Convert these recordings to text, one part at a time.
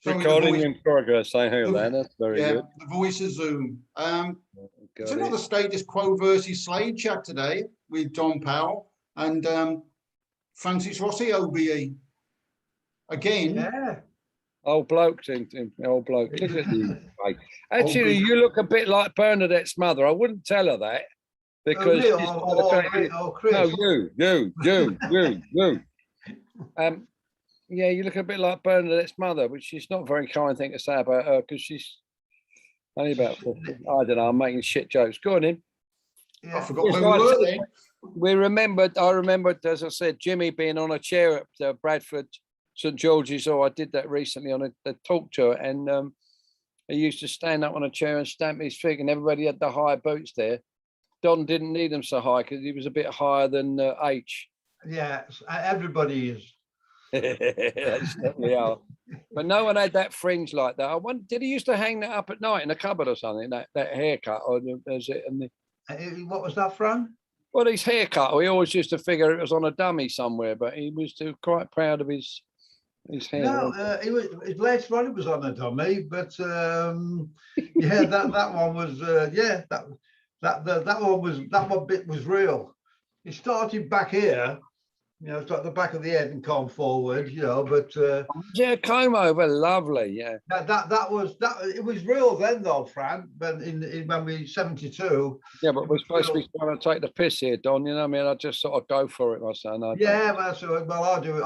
Recording in progress, I hear that. That's very good. The voice of Zoom. It's Got another it. status quo versus Slade chat today with Don Powell and Francis Rossi, OBE. Again. Yeah. Old bloke, old bloke. Look at you. Mate. Actually, OBE. you look a bit like Bernadette's mother. I wouldn't tell her that because Chris. no, you. Yeah, you look a bit like Bernadette's mother, which is not a very kind thing to say about her because she's only about 50. I don't know. I'm making shit jokes. Go on in. Yeah. I forgot who we were then. I remembered, as I said, Jimmy being on a chair at Bradford St George's. I did that recently on a talk tour, and he used to stand up on a chair and stamp his feet, and everybody had the high boots there. Don didn't need them so high because he was a bit higher than H. Yeah, everybody is. They certainly are. But no one had that fringe like that. I wonder, did he used to hang that up at night in a cupboard or something? That haircut, or is it? What was that from? Well, his haircut. We always used to figure it was on a dummy somewhere, but he was quite proud of his hair. No, his later on it was on a dummy, but yeah, that one was that one bit was real. It started back here. It's like the back of the head and come forward, but yeah, comb over, lovely, yeah. That was it was real then though, Fran, but when we 72. Yeah, but we're supposed to be trying to take the piss here, Don, you know what I mean? I just sort of go for it, my son. Yeah, I do.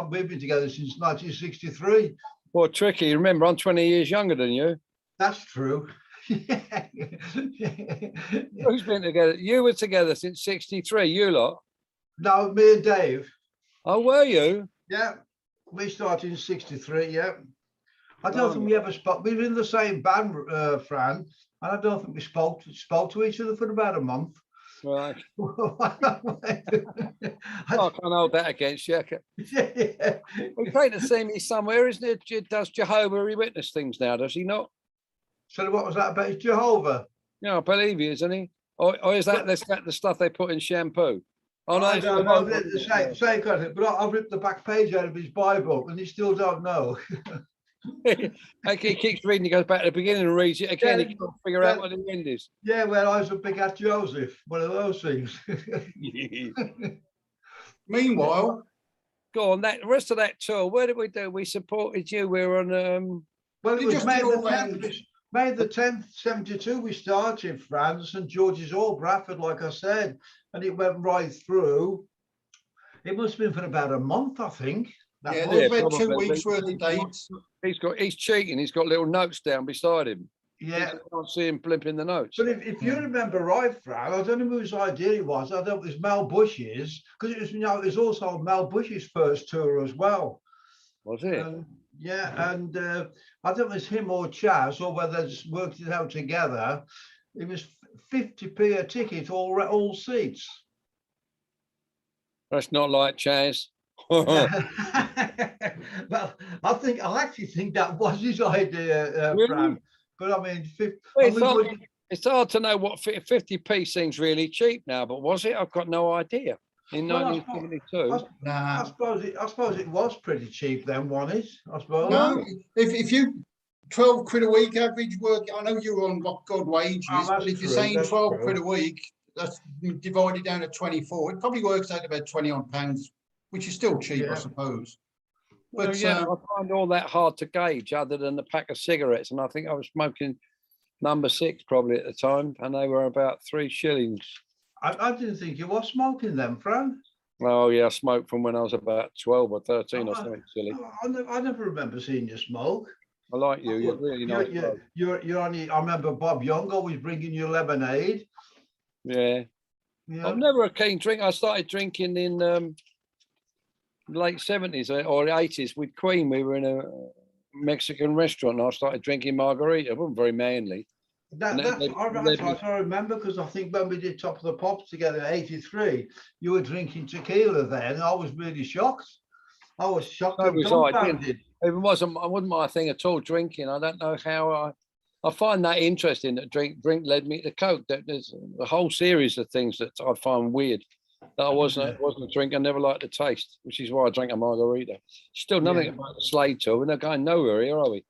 We've been together since 1963. Well, tricky, remember, I'm 20 years younger than you. That's true. Who's been together? You were together since 63, you lot? No, me and Dave. Oh, were you? Yeah, we started in 63, yeah. I don't think we ever spoke. We were in the same band, Fran, and I don't think we spoke to each other for about a month. Right. I can't hold that against you. Yeah. He's going to see me somewhere, isn't it? Does Jehovah witness things now, does he not? So what was that about? It's Jehovah? Yeah, I believe he is, isn't he? Or is that the stuff they put in shampoo? Oh, no, I don't know the same kind of thing, but I've ripped the back page out of his Bible and he still don't know. He keeps reading, he goes back to the beginning and reads it again. He can't figure out what the end is. Yeah, well, I was a big at Joseph, one of those things. Meanwhile, go on, that rest of that tour, what did we do? We supported you. We were on well, it was May the 10th, 72, we started in France, St George's Hall, Bradford, like I said, and it went right through. It must have been for about a month, I think. There's about 2 weeks worth of dates. He's cheating. He's got little notes down beside him. Yeah. I can't see him blimping the notes. But if you remember right, Fran, I don't know whose idea it was. I don't know if it was Mel Bush's, because it was also Mel Bush's first tour as well. Was it? Yeah, and I don't know if it's him or Chaz or whether they just worked it out together. It was 50p a ticket, all seats. That's not like Chaz. Well, I actually think that was his idea, really? Fran. But I mean, it's hard to know what 50p seems really cheap now, but was it? I've got no idea. In 1972, I suppose it was pretty cheap then, wasn't it? I suppose. No, if you 12 quid a week average work, I know you're on God wages, but if you're saying 12 quid a week, that's divided down to 24. It probably works out about £20, which is still cheap, I suppose. But I find all that hard to gauge, other than the pack of cigarettes, and I think I was smoking number 6 probably at the time, and they were about 3 shillings. I didn't think you were smoking them, Fran. Oh yeah, I smoked from when I was about 12 or 13 or something silly. I never remember seeing you smoke. I like you. You're really nice. You're only. I remember Bob Young always bringing you lemonade. Yeah. I'm never a keen drinker. I started drinking in late 70s or 80s with Queen. We were in a Mexican restaurant and I started drinking margarita. It wasn't very manly. I remember, because I think when we did Top of the Pops together in 83, you were drinking tequila then, and I was really shocked. I was shocked. It wasn't my thing at all, drinking. I don't know how I find that interesting that drink led me to Coke. That there's a whole series of things that I find weird that I wasn't a drink. I never liked the taste, which is why I drank a margarita. Still nothing about the Slade tour. We're not going nowhere here, are we?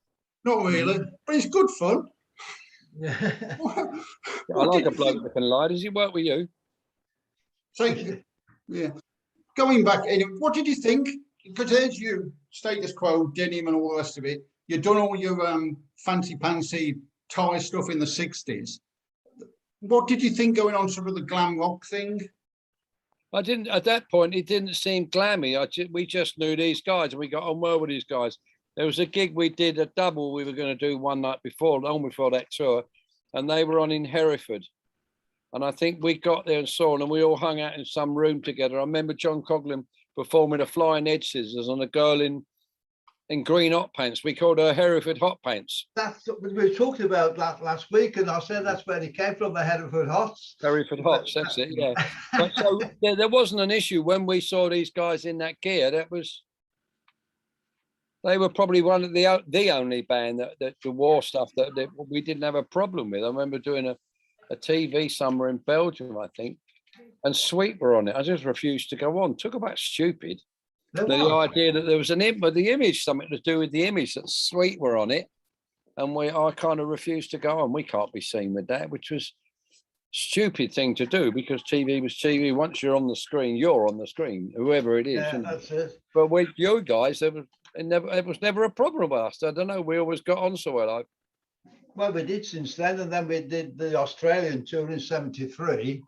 Not really, but it's good fun. Yeah. I like a bloke that can lie. Does he work with you? Thank you. Yeah. Going back, anyway, what did you think? Because there's you, status quo, denim and all the rest of it. You've done all your fancy tie stuff in the 60s. What did you think going on sort of the glam rock thing? I didn't, at that point, it didn't seem glammy. We just knew these guys and we got on well with these guys. There was a gig we did, a double we were going to do one night before, long before that tour, and they were on in Hereford. And I think we got there and saw them, and we all hung out in some room together. I remember John Coughlin performing a flying head scissors on a girl in green hot pants. We called her Hereford hot pants. That's what we were talking about last week, and I said that's where he came from, the Hereford Hots. Hereford Hots, that's it, yeah. But so there wasn't an issue when we saw these guys in that gear. They were probably one of the only band that wore stuff that we didn't have a problem with. I remember doing a TV somewhere in Belgium, I think, and Sweet were on it. I just refused to go on. Talk about stupid. The idea that there was the image, something to do with the image, that Sweet were on it, and I kind of refused to go on. We can't be seen with that, which was stupid thing to do, because TV was TV. Once you're on the screen, you're on the screen, whoever it is. Yeah, that's it. But with you guys, it was never a problem with us. I don't know. We always got on so well. Well, we did since then, and then we did the Australian tour in '73.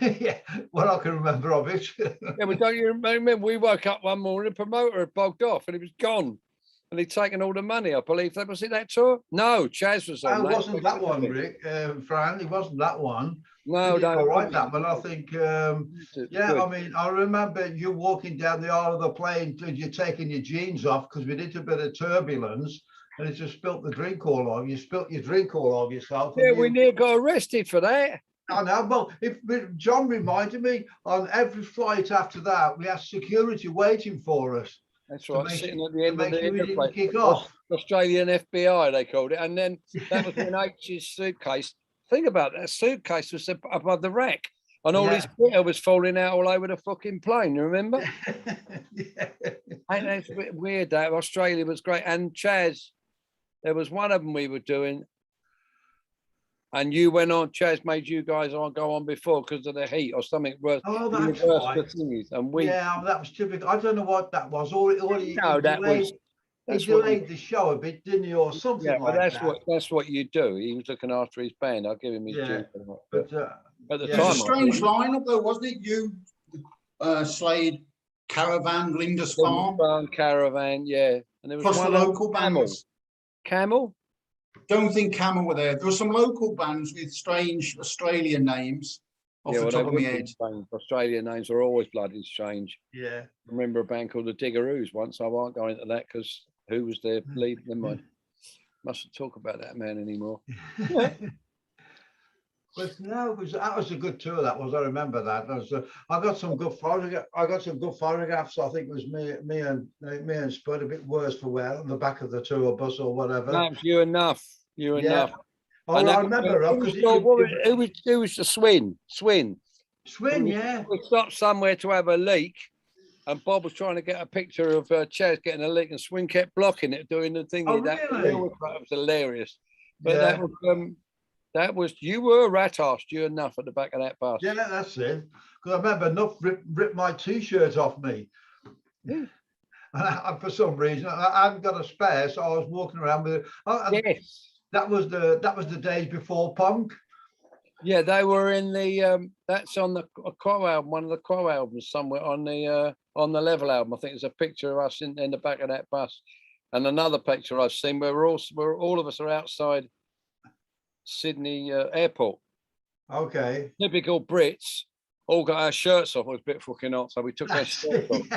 Yeah, what I can remember of it. Yeah, but don't you remember? We woke up one morning, the promoter had bogged off, and he was gone, and he'd taken all the money. I believe that was it. That tour? No, Chaz was on. It wasn't that one, Rick. Fran, it wasn't that one. No, all right, that one. I think. Yeah, I mean, I remember you walking down the aisle of the plane, you're taking your jeans off because we did a bit of turbulence. And it just spilt the drink all over. You spilt your drink all over yourself. Yeah, we nearly got arrested for that. I know. Well, John reminded me, on every flight after that, we had security waiting for us. That's right, sitting at the end of the interplay. Kick off. Australian FBI, they called it. And then that was in H's suitcase. Think about that. Suitcase was above the rack. And all his gear was falling out all over the fucking plane, you remember? Yeah. And it's a bit weird that Australia was great. And Chaz, there was one of them we were doing, and you went on. Chaz made you guys go on before because of the heat or something. Oh, that's right. And that was typical. I don't know what that was. He delayed the show a bit, didn't he, or something? Yeah, but that's what you do. He was looking after his band. I'll give him his due. But at the time, it was a strange lineup, though, wasn't it? You, Slade, Caravan, Lindisfarne, Caravan, yeah, and there was plus one the local bands. Camel? Don't think Camel were there. There were some local bands with strange Australian names off the top of my head. Australian names are always bloody strange. Yeah. I remember a band called the Diggeroos once. I won't go into that because who was their lead? Never mind. Mustn't talk about that man anymore. But no, that was a good tour. That was. I remember that. I got some good photographs. I got some good photographs. I think it was me and Spud, a bit worse for wear, on the back of the tour bus or whatever. No, you enough. Oh, I remember. Who was the Swin? Swin, yeah. We stopped somewhere to have a leak, and Bob was trying to get a picture of Chaz getting a leak, and Swin kept blocking it, doing the thing. Oh, really? That was hilarious. But that was you were rat-arsed, you enough at the back of that bus. Yeah, that's it. Because I remember enough ripped my t-shirt off me. Yeah. And for some reason I hadn't got a spare, so I was walking around with it. Yes. That was the days before punk. Yeah, they were in the that's on the Crow album, one of the Crow albums somewhere on the Level album. I think there's a picture of us in the back of that bus, and another picture I've seen where all of us are outside Sydney airport. Okay. Typical Brits, all got our shirts off. It was a bit fucking hot, so we took our shirts off.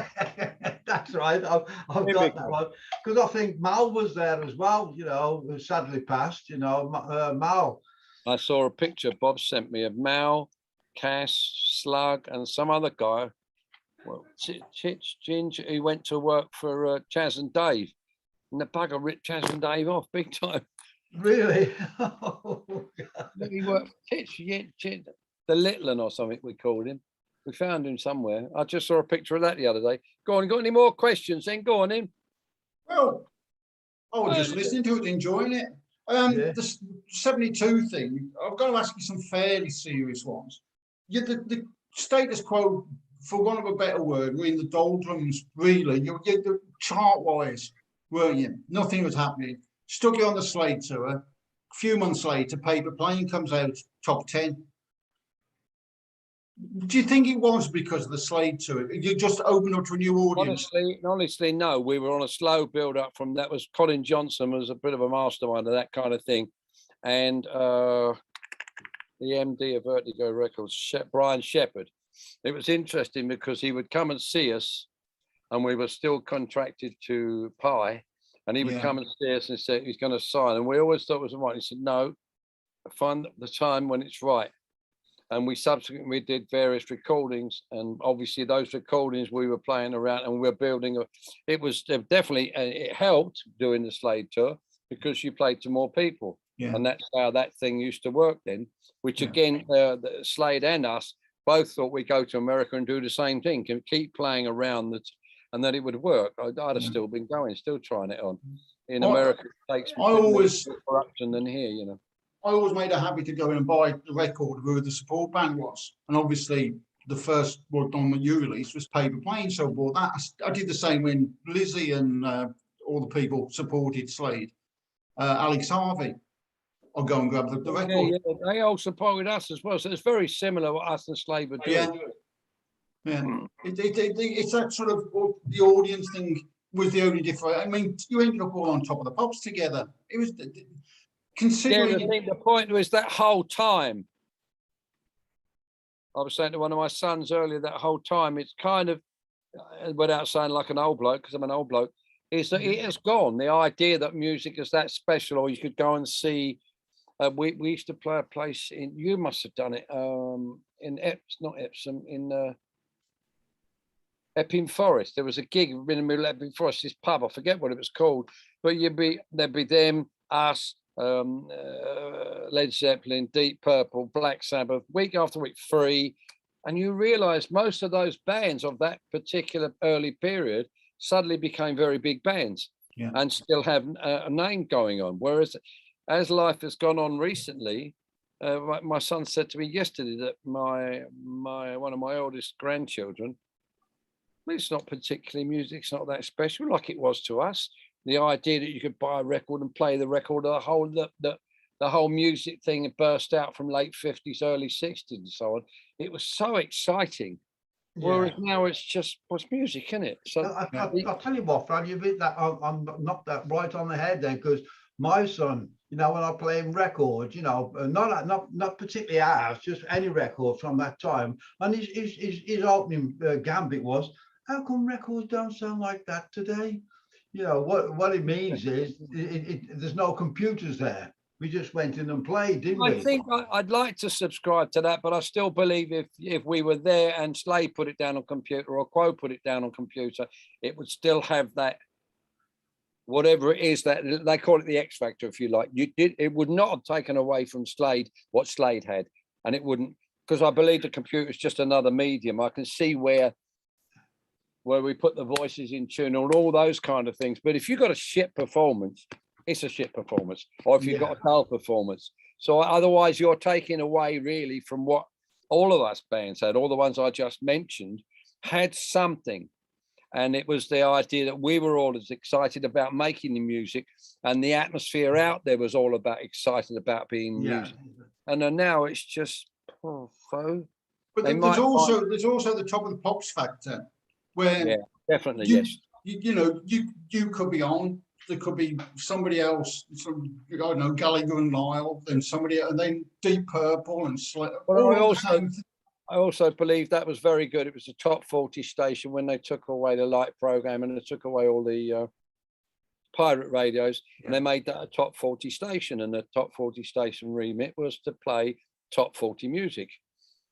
That's right. I've got that one because I think Mal was there as well. You know, who sadly passed. You know, Mal. I saw a picture Bob sent me of Mal, Cass, Slug, and some other guy. Well, Ginger, who went to work for Chaz and Dave, and the bugger ripped Chaz and Dave off big time. Really? He worked for Titch, the Littlin or something we called him. We found him somewhere. I just saw a picture of that the other day. Go on, got any more questions then? Go on in. Well, I was just listening to it, enjoying it. The 72 thing, I've got to ask you some fairly serious ones. The status quo, for want of a better word, we're in the doldrums, really. You're the chart-wise, weren't you? Nothing was happening. Stuck you on the Slade tour. A few months later, Paper Plane comes out top 10. Do you think it was because of the Slade tour? You just opened up to a new audience? Honestly, no. We were on a slow build-up from that. Was Colin Johnson was a bit of a mastermind of that kind of thing, and the MD of Vertigo Records, Brian Shepherd. It was interesting because he would come and see us, and we were still contracted to Pi, and he would come and see us and say he's going to sign, and we always thought it was right. He said, "No, find the time when it's right." And we subsequently did various recordings, and obviously those recordings we were playing around and we were building. It was definitely, it helped doing the Slade tour because you played to more people, and that's how that thing used to work then. Which again, the Slade and us both thought we'd go to America and do the same thing, and keep playing around and that it would work. I'd have still been going, still trying it on. In America, it takes more corruption than here, you know. I always made a habit to go in and buy the record of who the support band was. And obviously, the first one that you released was Paper Plane, so I bought that. I did the same when Lizzie and all the people supported Slade. Alex Harvey, I'll go and grab the record. Yeah, they all supported us as well. So it's very similar what us and Slade were doing. It's that sort of the audience thing was the only difference. I mean, you ended up all on Top of the Pops together. It was... Considering I think the point was that whole time. I was saying to one of my sons earlier, that whole time, it's kind of, without saying like an old bloke, because I'm an old bloke, is that it has gone. The idea that music is that special, or you could go and see. We used to play a place in. You must have done it in not Epsom, in Epping Forest. There was a gig in the middle of Epping Forest, this pub. I forget what it was called, but there'd be them, us. Led Zeppelin, Deep Purple, Black Sabbath, week after week, Free, and you realize most of those bands of that particular early period suddenly became very big bands and still have a name going on. Whereas as life has gone on recently, my son said to me yesterday that one of my oldest grandchildren, well, it's not particularly music, it's not that special like it was to us. The idea that you could buy a record and play the record, the whole music thing burst out from late 50s, early 60s and so on. It was so exciting. Whereas now it's just what's music, isn't it? So I'll tell you what, Fran, you've hit that. I'm knocked that right on the head then, because my son, you know, when I play him records, you know, not particularly ours, just any record from that time, and his opening gambit was, how come records don't sound like that today? You know, what it means is there's no computers there. We just went in and played, didn't we? I think I'd like to subscribe to that, but I still believe if we were there and Slade put it down on computer or Quo put it down on computer, it would still have that, whatever it is, that they call it the X factor, if you like. It would not have taken away from Slade what Slade had, and it wouldn't, because I believe the computer is just another medium. I can see where we put the voices in tune and all those kind of things. But if you've got a shit performance, it's a shit performance. Or if you've got a dull performance. So otherwise you're taking away really from what all of us bands had. All the ones I just mentioned had something. And it was the idea that we were all as excited about making the music, and the atmosphere out there was all about excited about being music. And then now it's just faux. But there's also the Top of the Pops factor. Where definitely, you know, you could be on, there could be somebody else, I don't know, Gallagher and Lyle, then somebody, and then Deep Purple and Slade. Well, I also believe that was very good. It was a top 40 station when they took away the light program and they took away all the pirate radios, and they made that a top 40 station, and the top 40 station remit was to play top 40 music.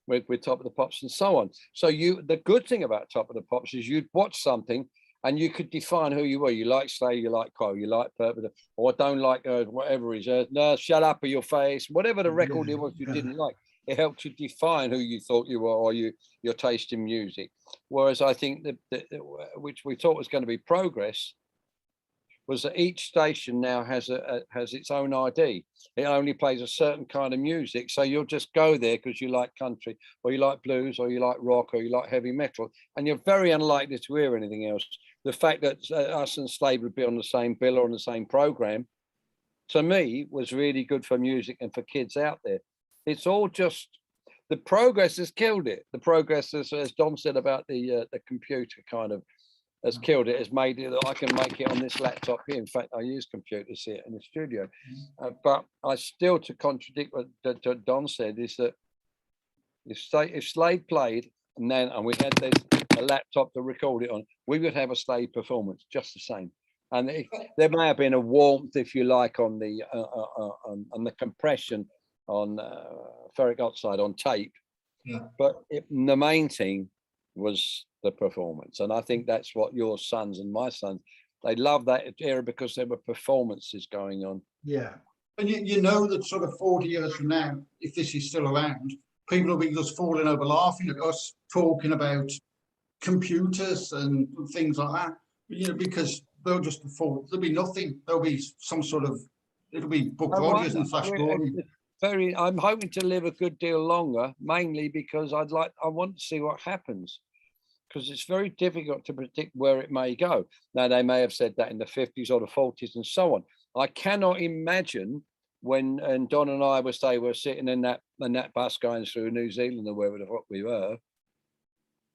With Top of the Pops and so on. So the good thing about Top of the Pops is you'd watch something and you could define who you were. You like Slade, you like Quo, you like Purple, or don't like whatever it is. No, shut up or your face, whatever the record it was you didn't like. It helped you define who you thought you were, or your taste in music. Whereas I think that which we thought was going to be progress, was that each station now has its own ID. It only plays a certain kind of music, so you'll just go there because you like country, or you like blues, or you like rock, or you like heavy metal, and you're very unlikely to hear anything else. The fact that us and Slade would be on the same bill or on the same program, to me, was really good for music and for kids out there. It's all just, the progress has killed it. The progress, as Don said about the computer, kind of has killed it, has made it that I can make it on this laptop here. In fact, I use computers here in the studio. But I still, to contradict what Don said, is that if Slade played and we had a laptop to record it on, we would have a Slade performance just the same. And there may have been a warmth, if you like, on the compression on ferric oxide on tape, but the main thing was the performance. And I think that's what your sons and my sons, they love that era because there were performances going on. Yeah. And you know that sort of 40 years from now, if this is still around, people will be just falling over laughing at us talking about computers and things like that, you know, because they'll just fall, there'll be nothing. There'll be some sort of, it'll be Buck Rogers and Flash Gordon. I'm hoping to live a good deal longer, mainly because I want to see what happens, because it's very difficult to predict where it may go. Now, they may have said that in the 50s or the 40s and so on. I cannot imagine when Don and I were sitting in that bus going through New Zealand or wherever the fuck we were,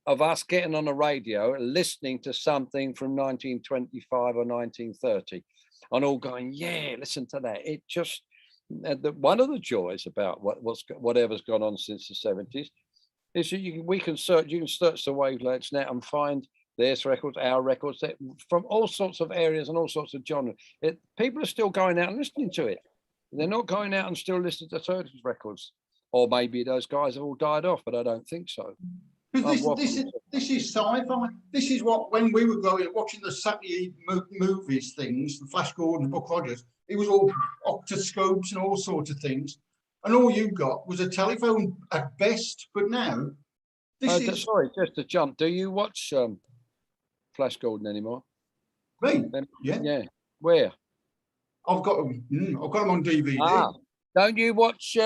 of us getting on the radio, listening to something from 1925 or 1930, and all going, yeah, listen to that. It just, one of the joys about whatever's gone on since the 70s is that you can search the wavelengths now and find their records, our records, from all sorts of areas and all sorts of genres. People are still going out and listening to it. They're not going out and still listening to 30s records. Or maybe those guys have all died off, but I don't think so. This is sci-fi. This is what, when we were growing up, watching the Saturday movies, things, the Flash Gordon, Buck Rogers, it was all octoscopes and all sorts of things. And all you got was a telephone at best. But now, sorry, just to jump. Do you watch Flash Gordon anymore? Me? Yeah. Yeah. Where? I've got them on DVD. Don't you watch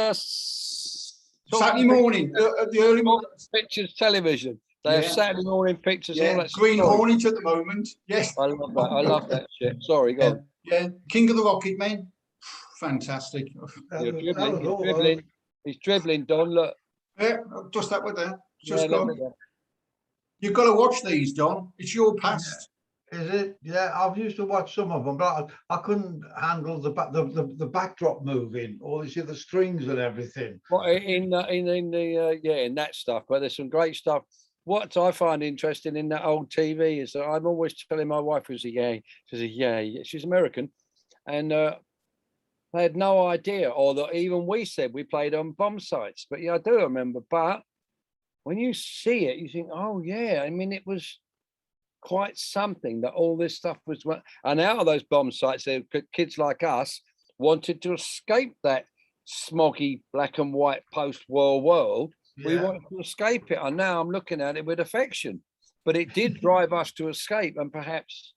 Saturday morning, the early morning pictures television? They have Saturday morning pictures. Yeah, all that Green stuff. Hornet at the moment. Yes, I love that. I love that shit. Sorry, go on. Yeah, King of the Rocket Men. Fantastic. He's dribbling, Don. Look. Yeah, just that with that. Just go. You've got to watch these, Don. It's your past. Is it? Yeah, I've used to watch some of them, but I couldn't handle the backdrop moving, or you see the strings and everything. Well, in that stuff, but there's some great stuff. What I find interesting in that old TV is that I'm always telling my wife, who's she's American, and they had no idea, or that even we said we played on bomb sites. But yeah, I do remember. But when you see it, you think, oh yeah, I mean, it was quite something that all this stuff was. And out of those bomb sites, kids like us wanted to escape that smoggy black and white post-war world. We wanted to escape it, and now I'm looking at it with affection. But it did drive us to escape, and perhaps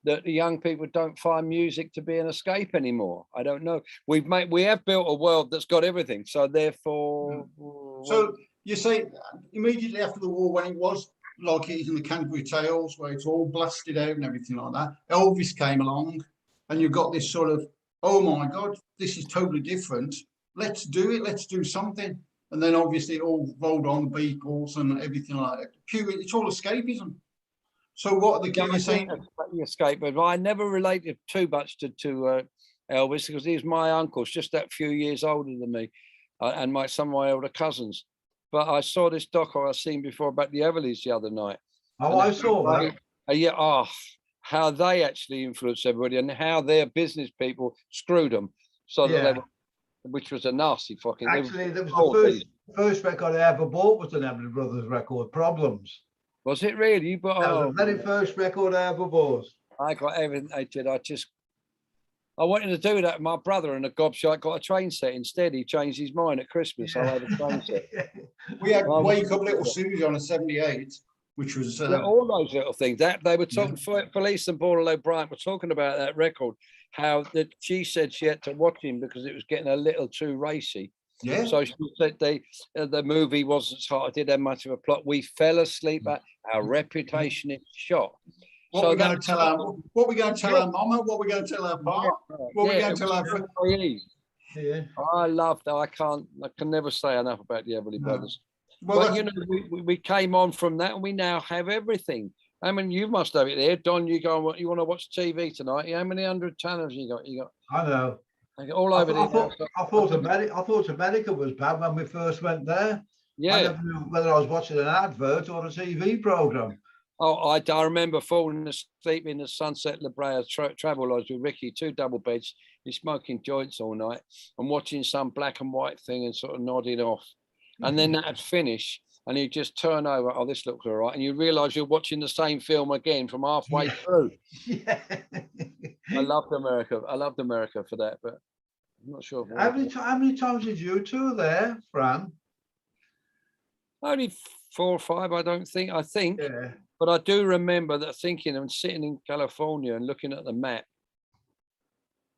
that the young people don't find music to be an escape anymore. I don't know. We have built a world that's got everything, so therefore. So you say immediately after the war, when it was like it is in the Canterbury Tales, where it's all blasted out and everything like that, Elvis came along, and you got this sort of, oh my God, this is totally different. Let's do it. Let's do something. And then obviously it all rolled on, the Beatles and everything like that. It's all escapism. So what are the kids saying? Escape, but I never related too much to Elvis, because he was my uncle, just that few years older than me, and some of my older cousins. But I saw this doc I've seen before about the Everlys the other night. Oh, I saw that. How they actually influenced everybody, and how their business people screwed them, so that they were, which was a nasty fucking. Actually, that was the first record I ever bought was an Everly Brothers record, Problems. Was it really? But that was the very first record I ever bought. I got everything they did. I wanted to do that with my brother, and the gobshite got a train set instead. He changed his mind at Christmas. So I had a train set. We had Wake Up Little Susie on a 78, which was all those little things. That they were talking. Police and Paula O'Brien were talking about that record. How that she said she had to watch him because it was getting a little too racy. Yeah. So she said the movie wasn't hot. It didn't have much of a plot. We fell asleep at our reputation is shot. What so we're going to tell our mama, what we're going to tell our pa, what we're going to tell our friends. Yeah. I love that. I can never say enough about the Everly Brothers. Well, but you know, we came on from that, and we now have everything. I mean, you must have it there, Don. You go. You want to watch TV tonight? How many 100 channels you got? I know. All over there. I thought America was bad when we first went there. Yeah. I never knew whether I was watching an advert or a TV program. Oh, I remember falling asleep in the Sunset La Brea travel lodge with Ricky, 2 double beds. He's smoking joints all night and watching some black and white thing and sort of nodding off. And then that'd finish, and you just turn over. Oh, this looks all right, and you realise you're watching the same film again from halfway through. Yeah. I loved America. I loved America for that, but I'm not sure. How many times did you tour there, Fran? Only 4 or 5, I don't think. I think. Yeah. But I do remember that thinking and sitting in California and looking at the map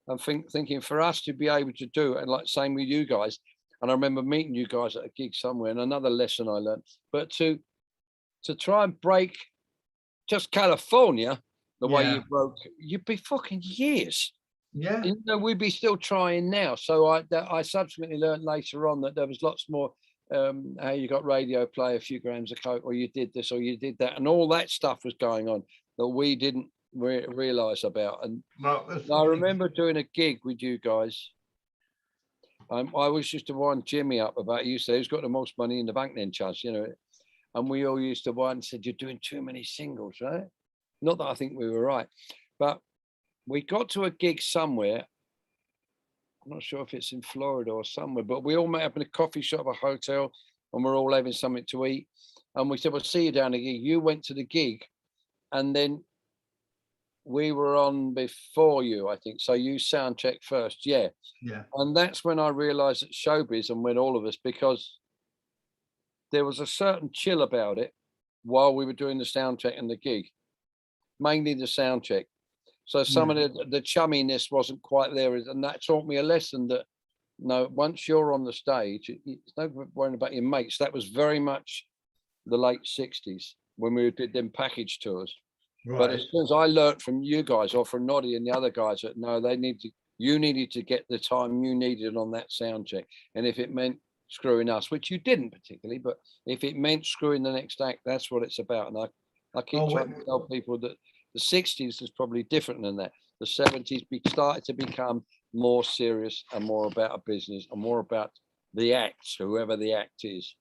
and thinking for us to be able to do it, and like same with you guys. And I remember meeting you guys at a gig somewhere, and another lesson I learned. But to try and break just California the way you broke, you'd be fucking years. Yeah. You know, we'd be still trying now. So I subsequently learned later on that there was lots more. How you got radio play, a few grams of coke, or you did this, or you did that, and all that stuff was going on that we didn't realize about. And I remember doing a gig with you guys. I always used to wind Jimmy up about, you say, who's got the most money in the bank then, Chaz, you know, and we all used to wind and said, you're doing too many singles, right? Not that I think we were right, but we got to a gig somewhere. I'm not sure if it's in Florida or somewhere, but we all met up in a coffee shop, a hotel, and we're all having something to eat. And we said, we'll see you down the gig. You went to the gig, and then we were on before you, I think. So you sound check first. Yeah. Yeah. And that's when I realized that showbiz, and when all of us, because there was a certain chill about it while we were doing the sound check and the gig, mainly the sound check. So some of the chumminess wasn't quite there, and that taught me a lesson that once you're on the stage, it's no worrying about your mates. That was very much the late 60s when we did them package tours. Right. But as soon as I learnt from you guys or from Noddy and the other guys that you needed to get the time you needed on that sound check. And if it meant screwing us, which you didn't particularly, but if it meant screwing the next act, that's what it's about. And I keep trying to tell people that the 60s is probably different than that. The 70s started to become more serious and more about a business and more about the acts, whoever the act is.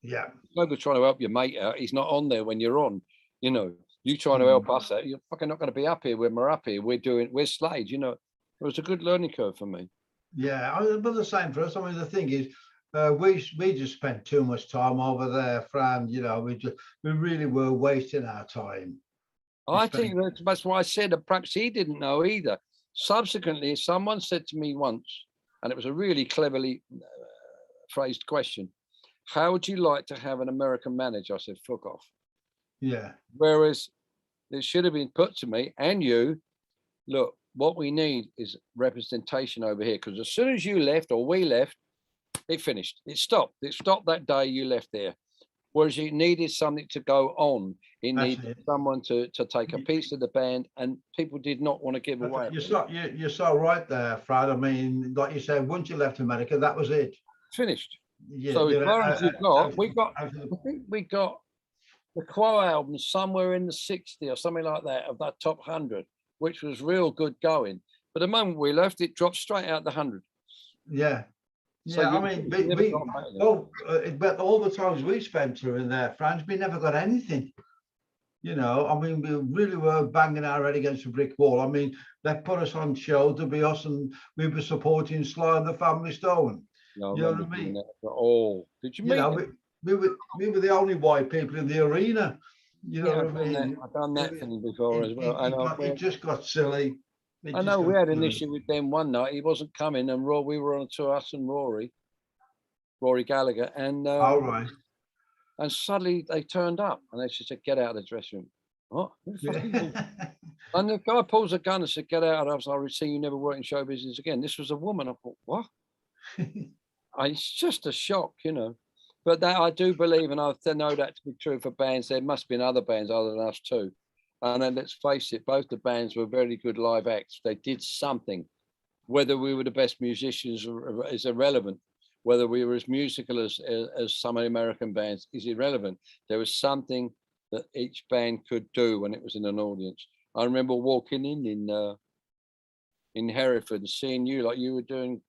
Yeah. Nobody's trying to help your mate out. He's not on there when you're on. You know, you trying to help us out. You're fucking not going to be up here when we're up here. We're Slade. You know, it was a good learning curve for me. Yeah, but the same for us. I mean, the thing is, we just spent too much time over there, Fran. You know, we really were wasting our time. I think that's why I said that perhaps he didn't know either. Subsequently, someone said to me once, and it was a really cleverly phrased question, how would you like to have an American manager? I said, fuck off. Yeah. Whereas it should have been put to me and you, look, what we need is representation over here. Because as soon as you left or we left, it finished. It stopped. It stopped that day you left there. Whereas it needed something to go on. It needed someone to take a piece of the band, and people did not want to give away. You're so right there, Fred. I mean, like you said, once you left America, that was it. Finished. Yeah, so as far as I think we got the Quo album somewhere in the 60 or something like that of that top 100, which was real good going. But the moment we left, it dropped straight out the 100. Yeah. Yeah, so I mean, but all the times we spent through in there, France, we never got anything. You know, I mean, we really were banging our head against a brick wall. I mean, they put us on show to be us, and we were supporting Slade and the Family Stone. No, you know what I mean? Oh, did you mean? We were the only white people in the arena. You know what I mean? I've done that thing before as well. It just got silly. It I just know we goes had an through. issue with them one night. He wasn't coming, and we were on tour, us and Rory Gallagher, All right. and suddenly they turned up, and they just said, "Get out of the dressing room." What? Who the fuck are you? And the guy pulls a gun and said, "Get out." And I was like, "I'll see you never work in show business again." This was a woman. I thought, what? It's just a shock, you know. But that I do believe, and I know that to be true for bands. There must be other bands other than us too. And then let's face it, both the bands were very good live acts. They did something. Whether we were the best musicians is irrelevant. Whether we were as musical as some of the American bands is irrelevant. There was something that each band could do when it was in an audience. I remember walking in Hereford and seeing you like you were doing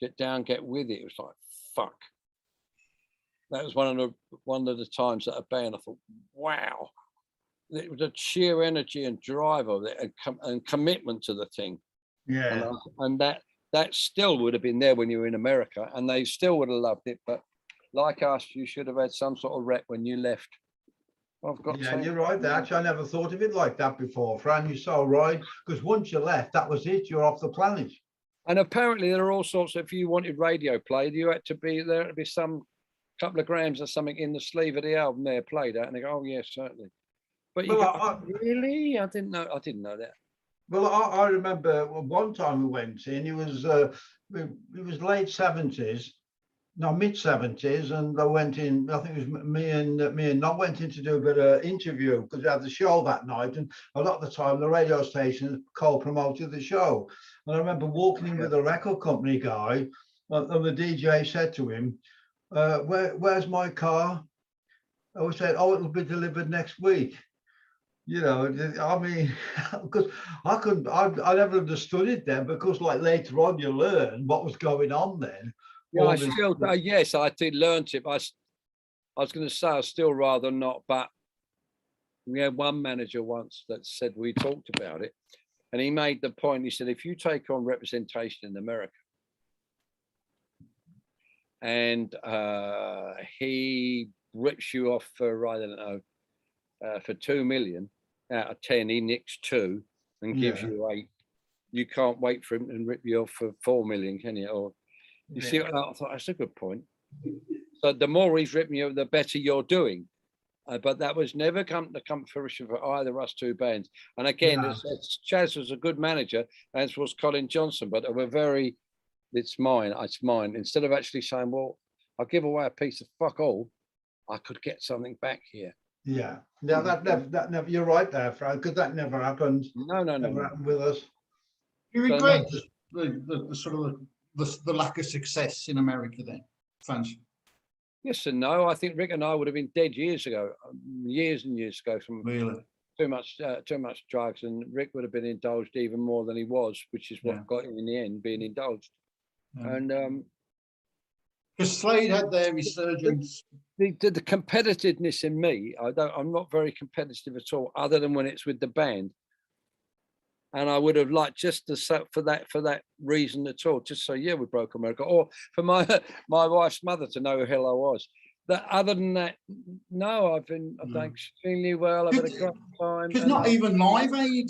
Get Down, Get With It. It was like, fuck. That was one of the times that a band I thought, wow. It was a sheer energy and drive of it and commitment to the thing. Yeah. And that still would have been there when you were in America, and they still would have loved it. But like us, you should have had some sort of rep when you left. I've got Yeah, you're right. Actually, I never thought of it like that before, Fran. You're so right. Because once you left, that was it. You're off the planet. And apparently there are all sorts of, if you wanted radio played, you had to be there to be some couple of grams or something in the sleeve of the album there played out. And they go, oh yes, certainly. But you go, really? I didn't know that. Well, I remember one time we went in. It was late 70s, no, mid 70s, and I went in. I think it was me and Nob went in to do a bit of interview because we had the show that night, and a lot of the time the radio station co-promoted the show. And I remember walking in with a record company guy, and the DJ said to him, "Where's my car?" I said, "Oh, it'll be delivered next week." You know, I mean, because I never understood it then, because like later on you learn what was going on then. Yeah, yes, I did learn it. I was going to say I'd still rather not, but we had one manager once that said, we talked about it, and he made the point, he said, if you take on representation in America, and he rips you off for, I don't know, for 2 million out of 10, he nicks 2 and gives you 8. You can't wait for him and rip you off for 4 million, can you? Or you see, I thought that's a good point. So the more he's ripping you, the better you're doing. But that was never come to fruition for either of us two bands. And again, Chaz was a good manager, as was Colin Johnson, but they were very, it's mine. Instead of actually saying, well, I'll give away a piece of fuck all, I could get something back here. Yeah, now that never. You're right there, Frank, because that never happened. No. Never happened with us. You regret the sort of the lack of success in America then, fans? Yes and no. I think Rick and I would have been dead years and years ago from Really? too much drugs, and Rick would have been indulged even more than he was, which is what got him in the end being indulged. And because Slade had their resurgence. The competitiveness in me, I'm not very competitive at all, other than when it's with the band. And I would have liked just for that reason at all, just so we broke America, or for my wife's mother to know who hell I was. That other than that, no, I've done extremely well. I've had a great time. Because not even Live Aid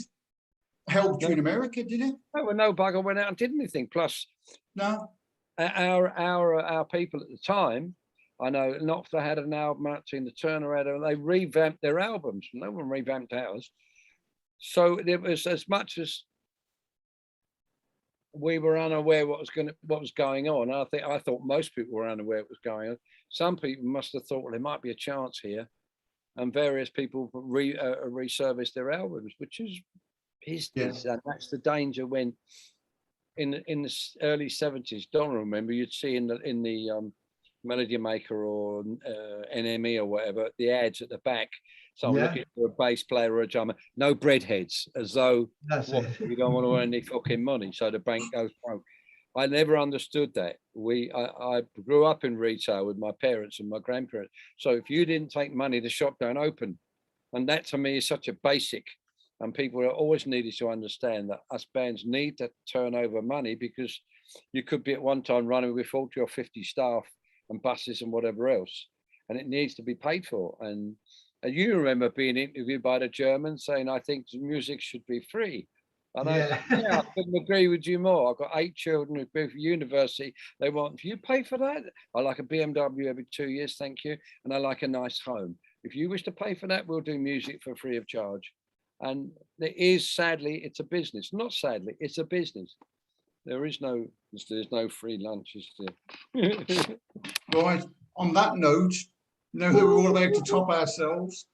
helped you in America, did it? No bugger went out and did anything. Plus, no, our people at the time, I know, Knopfler had an album out, Tina Turner had, they revamped their albums. No one revamped ours. So it was as much as we were unaware what was going on. I thought most people were unaware what was going on. Some people must have thought, well, there might be a chance here, and various people resurfaced their albums, which is business, and that's the danger when in the early 70s. Don't remember, you'd see in the Melody Maker or NME or whatever, the ads at the back, someone looking for a bass player or a drummer, no breadheads, as though you don't want to earn any fucking money, so the bank goes broke. I never understood that. I grew up in retail with my parents and my grandparents. So if you didn't take money, the shop don't open. And that to me is such a basic. And people are always needed to understand that us bands need to turn over money, because you could be at one time running with 40 or 50 staff and buses and whatever else, and it needs to be paid for. And you remember being interviewed by the Germans saying, I think music should be free. And I couldn't agree with you more. I've got 8 children who go for university. They want, you pay for that? I like a BMW every 2 years, thank you. And I like a nice home. If you wish to pay for that, we'll do music for free of charge. And it is, sadly, it's a business. Not sadly, it's a business. There's no free lunch, is there? Right. On that note, now that we're all about to top ourselves.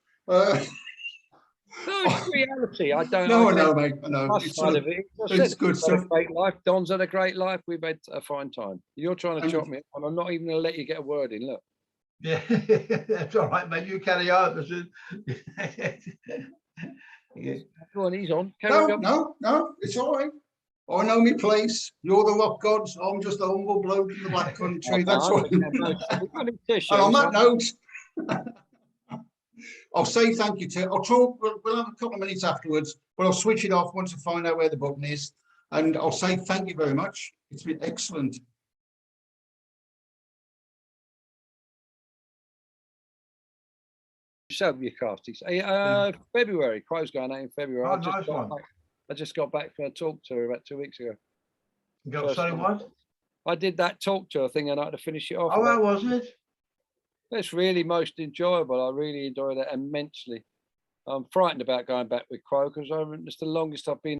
No, it's reality. I don't. No, I I know, mate. I know. It's, sort of, It's good we've had stuff. a great life. Don's had a great life. We've had a fine time. You're trying to chop me up, and I'm not even going to let you get a word in. Look. Yeah, that's all right, mate. You carry on. Yeah. Go on, he's on. Carry on. No, it's all right. I know my place. You're the rock gods. I'm just a humble bloke in the Black Country. That's what. And on that note, I'll say thank you to. I'll talk. We'll have a couple of minutes afterwards, but I'll switch it off once I find out where the button is, and I'll say thank you very much. It's been excellent. Selby casties. February. Crow's going out in February. Oh, nice one. I just got back from a talk tour about 2 weeks ago. Sorry, what? I did that talk tour thing and I had to finish it off. Oh, how was it? It's really most enjoyable. I really enjoyed it immensely. I'm frightened about going back with Crow because it's the longest I've been